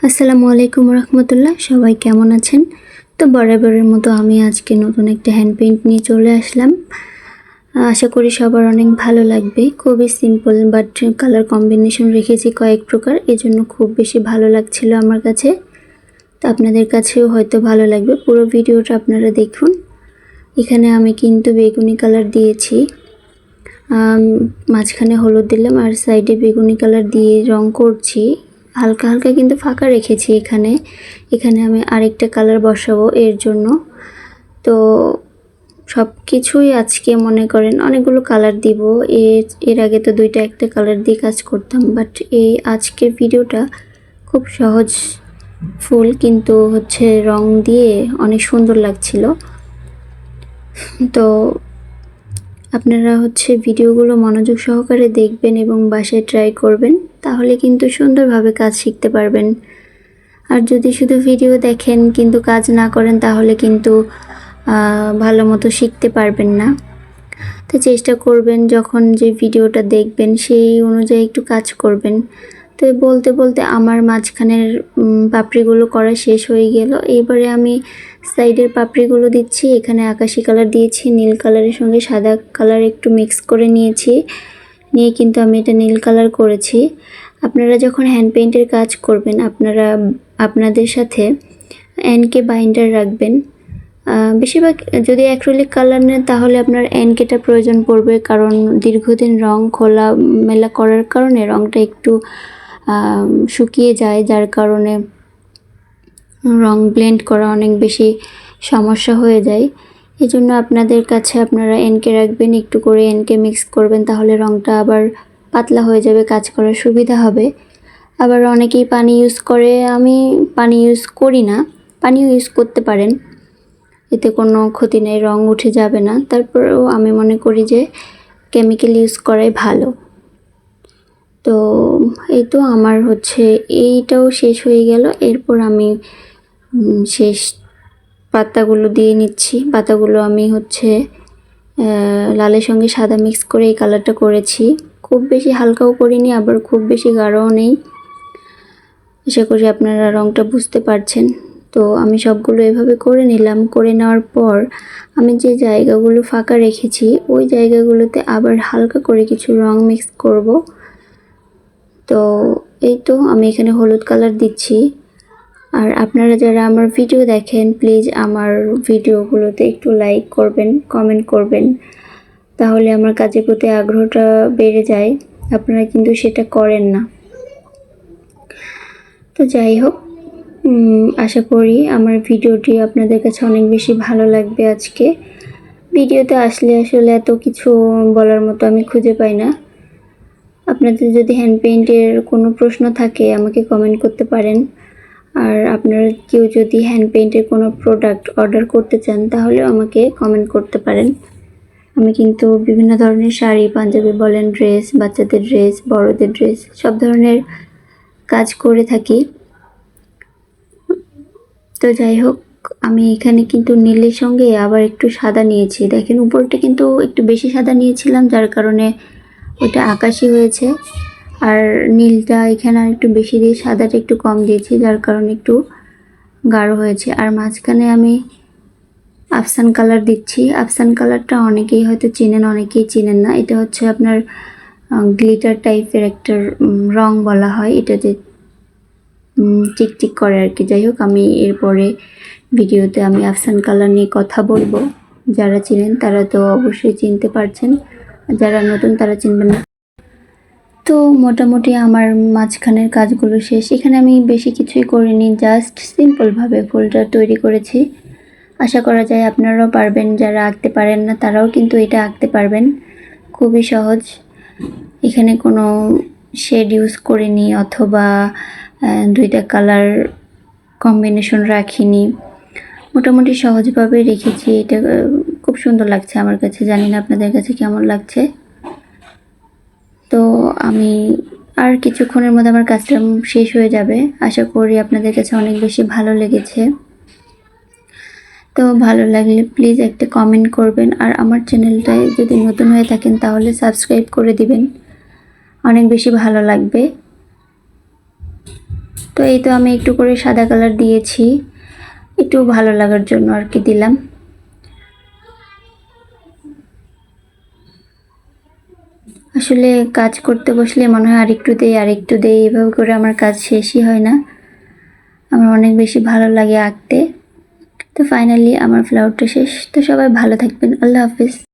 আসসালামু আলাইকুম রহমতুল্লাহ। সবাই কেমন আছেন? তো বরাবরের মতো আমি আজকে নতুন একটা হ্যান্ড পেইন্ট নিয়ে চলে আসলাম। আশা করি সবার অনেক ভালো লাগবে। খুবই সিম্পল বাট কালার কম্বিনেশন রেখেছি কয়েক প্রকার, এজন্য খুব বেশি ভালো লাগছিল আমার কাছে। তো আপনাদের কাছেও হয়তো ভালো লাগবে। পুরো ভিডিওটা আপনারা দেখুন। এখানে আমি কিন্তু বেগুনি কালার দিয়েছি, মাঝখানে হলুদ দিলাম আর সাইডে বেগুনি কালার দিয়ে রং করছি। হালকা হালকা কিন্তু ফাঁকা রেখেছি এখানে আমি আরেকটা কালার বসাবো এর জন্য। তো সব কিছুই আজকে মনে করেন অনেকগুলো কালার দিব। এর আগে তো দুইটা একটা কালার দিয়ে কাজ করতাম, বাট এই আজকের ভিডিওটা খুব সহজ ফুল, কিন্তু হচ্ছে রং দিয়ে অনেক সুন্দর লাগছিল। তো আপনারা হচ্ছে ভিডিওগুলো মনোযোগ সহকারে দেখবেন এবং বাসায় ট্রাই করবেন, তাহলে কিন্তু সুন্দরভাবে কাজ শিখতে পারবেন। আর যদি শুধু ভিডিও দেখেন কিন্তু কাজ না করেন তাহলে কিন্তু ভালো মতো শিখতে পারবেন না। তো চেষ্টা করবেন যখন যে ভিডিওটা দেখবেন সেই অনুযায়ী একটু কাজ করবেন। তো বলতে বলতে আমার মাঝখানের পাপড়িগুলো করা শেষ হয়ে গেল। এবারে আমি সাইডের পাপড়িগুলো দিচ্ছি। এখানে আকাশি কালার দিয়েছি, নীল কালারের সঙ্গে সাদা কালার একটু মিক্স করে নিয়ে কিন্তু আমি এটা নীল কালার করেছি। আপনারা যখন হ্যান্ড পেইন্টের কাজ করবেন আপনারা আপনাদের সাথে এনকে বাইন্ডার রাখবেন। বেশিরভাগ যদি অ্যাক্রিলিক কালার নেন তাহলে আপনার এনকেটা প্রয়োজন পড়বে, কারণ দীর্ঘদিন রং খোলা মেলা করার কারণে রংটা একটু শুকিয়ে যায়, যার কারণে রং ব্লেন্ড করা অনেক বেশি সমস্যা হয়ে যায়। এই জন্য আপনাদের কাছে আপনারা এনকে রাখবেন, একটু করে এনকে মিক্স করবেন, তাহলে রংটা আবার পাতলা হয়ে যাবে, কাজ করার সুবিধা হবে। আবার অনেকেই পানি ইউজ করে, আমি পানি ইউজ করি না, পানিও ইউজ করতে পারেন, এতে কোনো ক্ষতি নেই, রং উঠে যাবে না। তারপরেও আমি মনে করি যে কেমিক্যাল ইউজ করাই ভালো। তো এই তো আমার হচ্ছে এইটাও শেষ হয়ে গেল। এরপর আমি শেষ পাতাগুলো দিয়ে নিচ্ছি। পাতাগুলো আমি হচ্ছে লালের সঙ্গে সাদা মিক্স করে এই কালারটা করেছি। খুব বেশি হালকাও করিনি, আবার খুব বেশি গাঢ়ও নেই। আশা করি আপনারা রংটা বুঝতে পারছেন। তো আমি সবগুলো এভাবে করে নিলাম। করে নেওয়ার পর আমি যে জায়গাগুলো ফাঁকা রেখেছি ওই জায়গাগুলোতে আবার হালকা করে কিছু রং মিক্স করব। তো এই তো আমি এখানে হলুদ কালার দিচ্ছি। আর আপনারা যারা আমার ভিডিও দেখেন প্লিজ আমার ভিডিওগুলোতে একটু লাইক করবেন, কমেন্ট করবেন, তাহলে আমার কাজের প্রতি আগ্রহটা বেড়ে যায়। আপনারা কিন্তু সেটা করেন না। তো যাই হোক, আশা করি আমার ভিডিওটি আপনাদের কাছে অনেক বেশি ভালো লাগবে। আজকে ভিডিওতে আসলে এত কিছু বলার মতো আমি খুঁজে পাই না। আপনাদের যদি হ্যান্ড পেইন্টের কোনো প্রশ্ন থাকে আমাকে কমেন্ট করতে পারেন। আর আপনারা কেউ যদি হ্যান্ড পেইন্টের কোনো প্রোডাক্ট অর্ডার করতে চান তাহলেও আমাকে কমেন্ট করতে পারেন। আমি কিন্তু বিভিন্ন ধরনের শাড়ি, পাঞ্জাবি বলেন, ড্রেস, বাচ্চাদের ড্রেস, বড়দের ড্রেস, সব ধরনের কাজ করে থাকি। তো যাই হোক, আমি এখানে কিন্তু নীলের সঙ্গে আবার একটু সাদা নিয়েছি। দেখেন উপরটা কিন্তু একটু বেশি সাদা নিয়েছিলাম, যার কারণে ওটা আকাশি হয়েছে। আর নীলটা এখানে আর একটু বেশি দিয়ে সাদাটা একটু কম দিয়েছি, যার কারণে একটু গাঢ় হয়েছে। আর মাঝখানে আমি আফসান কালার দিচ্ছি। আফসান কালারটা অনেকেই হয়তো চেনেন, অনেকেই চেনেন না। এটা হচ্ছে আপনার গ্লিটার টাইপের একটা রং বলা হয়, এটা যে টিকটিক করে আর কি। যাই হোক, আমি এরপরে ভিডিওতে আমি আফসান কালার নিয়ে কথা বলবো। যারা চিনেন তারা তো অবশ্যই চিনতে পারছেন, যারা নতুন তারা চিনবেন না। তো মোটামুটি আমার মাঝখানের কাজগুলো শেষ। এখানে আমি বেশি কিছুই করিনি, জাস্ট সিম্পলভাবে ফুলটা তৈরি করেছি। আশা করা যায় আপনারাও পারবেন, যারা আঁকতে পারেন না তারাও কিন্তু এটা আঁকতে পারবেন, খুবই সহজ। এখানে কোনো শেড ইউজ করিনি অথবা দুইটা কালার কম্বিনেশন রাখিনি, মোটামুটি সহজভাবে রেখেছি। এটা খুব সুন্দর লাগছে আমার কাছে, জানি না আপনাদের কাছে কেমন লাগছে। তো আমি আর কিছুক্ষণের মধ্যে আমার কাজটা শেষ হয়ে যাবে। আশা করি আপনাদের কাছে অনেক বেশি ভালো লেগেছে। তো ভালো লাগলে প্লিজ একটা কমেন্ট করবেন। আর আমার চ্যানেলটায় যদি নতুন হয়ে থাকেন তাহলে সাবস্ক্রাইব করে দিবেন, অনেক বেশি ভালো লাগবে। তো এই তো আমি একটু করে সাদা কালার দিয়েছি, একটু ভালো লাগার জন্য আর কি দিলাম। আসলে কাজ করতে বসলে মনে হয় আরেকটু দেই এভাবে করে আমার কাজ শেষই হয় না। আমার অনেক বেশি ভালো লাগে আঁকতে। তো ফাইনালি আমার ফ্লাওয়ারটা শেষ। তো সবাই ভালো থাকবেন। আল্লাহ হাফেজ।